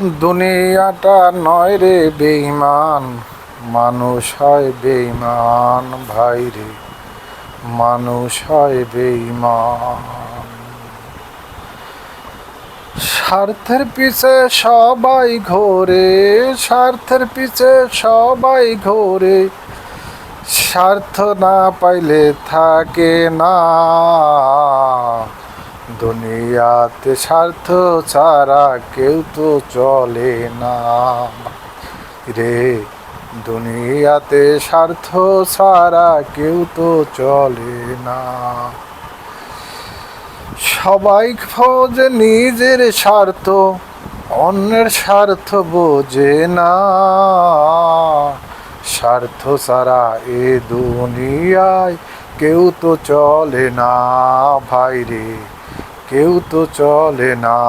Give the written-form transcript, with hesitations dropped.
দুনিয়াটা নয় রে বেঈমান, মানুষ হয় বেঈমান ভাই রে, মানুষ হয় বেঈমান। স্বার্থের পিছে সবাই ঘোরে, স্বার্থের পিছে সবাই ঘোরে, স্বার্থ না পাইলে থাকে না। দুনিয়াতে স্বার্থ ছাড়া কেউ তো চলে না রে, দুনিয়াতে স্বার্থ ছাড়া কেউ তো চলে না। সবাই খোঁজে নিজের স্বার্থ, অন্যের স্বার্থ বোঝে না। স্বার্থ ছাড়া এ দুনিয়ায় কেউ তো চলে না ভাই রে, কেউ তো চলে না।